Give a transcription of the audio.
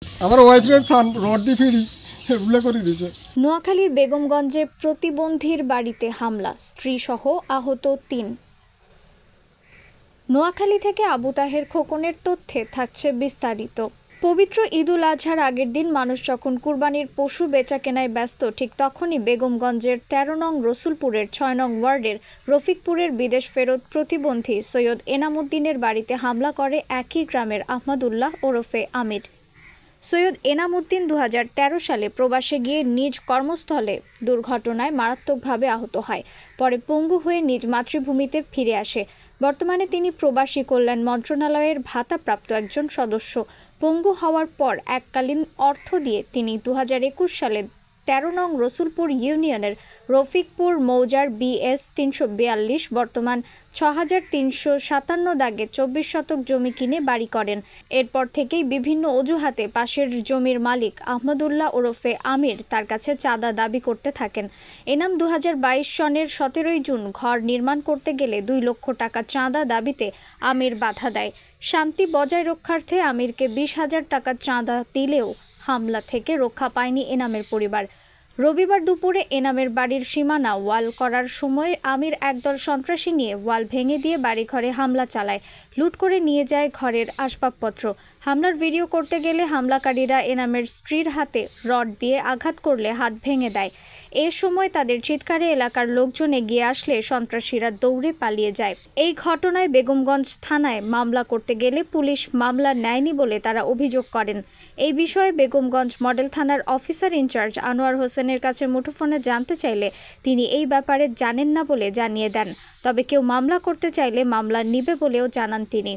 আমার ওয়াইফের সান রড দিয়ে ফিরি এগুলো করে দিয়েছে। নোয়াখালীর বেগমগঞ্জে প্রতিবন্ধীর বাড়িতে হামলা, স্ত্রীসহ আহত ৩। নোয়াখালী থেকে আবু তাহের খোকনের তথ্যে থাকছে বিস্তারিত। পবিত্র ঈদুল আজহার আগের দিন মানুষ যখন কুরবানির পশু বেচাকেনায় ব্যস্ত, ঠিক তখনই বেগমগঞ্জের ১৩ নং রসুলপুরের ৬ নং ওয়ার্ডের রফিকপুরের বিদেশ ফেরত প্রতিবন্ধী সৈয়দ এনামুদ্দিনের বাড়িতে হামলা করে একই গ্রামের আহমদুল্লাহ ওরফে আমির। সৈয়দ এনামুদ্দিন ২০১৩ সালে প্রবাসে গিয়ে নিজ কর্মস্থলে দুর্ঘটনায় মারাত্মকভাবে আহত হয়। পরে পঙ্গু হয়ে নিজ মাতৃভূমিতে ফিরে আসে। বর্তমানে তিনি প্রবাসী কল্যাণ মন্ত্রণালয়ের ভাতাপ্রাপ্ত একজন সদস্য। পঙ্গু হওয়ার পর এককালীন অর্থ দিয়ে তিনি ২০২১ সালে ১৩ নং রসুলপুর ইউনিয়নের রফিকপুর মৌজার BS ৩৪২ বর্তমান ৬৩৫৭ দাগে ২৪ শতক জমি কিনে বাড়ি করেন। এরপর থেকেই বিভিন্ন অজুহাতে পাশের জমির মালিক আহমদুল্লাহ ওরফে আমির তার কাছে চাঁদা দাবি করতে থাকেন। এনাম ২০২২ সনের ১৭ জুন ঘর নির্মাণ করতে গেলে ২ লক্ষ টাকা চাঁদা দাবিতে আমির বাধা দেয়। শান্তি বজায় রক্ষার্থে আমিরকে ২০,০০০ টাকা চাঁদা দিলেও হামলা থেকে রক্ষা পায়নি এনামের পরিবার। রবিবার দুপুরে এনামের বাড়ির সীমানা ওয়াল করার সময় আমির একদল সন্ত্রাসী নিয়ে ওয়াল ভেঙে দিয়ে বাড়িঘরে হামলা চালায়, লুট করে নিয়ে যায় ঘরের আসবাবপত্র। হামলার ভিডিও করতে গেলে হামলাকারীরা এনামের স্ত্রীর হাতে রড দিয়ে আঘাত করলে হাত ভেঙে দেয়। এ সময় তাদের চিৎকারে এলাকার লোকজন এগিয়ে আসলে সন্ত্রাসীরা দৌড়ে পালিয়ে যায়। এই ঘটনায় বেগমগঞ্জ থানায় মামলা করতে গেলে পুলিশ মামলা নেয়নি বলে তারা অভিযোগ করেন। এই বিষয়ে বেগমগঞ্জ মডেল থানার অফিসার ইনচার্জ আনোয়ার হোসেনের কাছে মুঠোফোনে জানতে চাইলে তিনি এই ব্যাপারে জানেন না বলে জানিয়ে দেন। তবে কেউ মামলা করতে চাইলে মামলা নিবে বলেও জানান তিনি।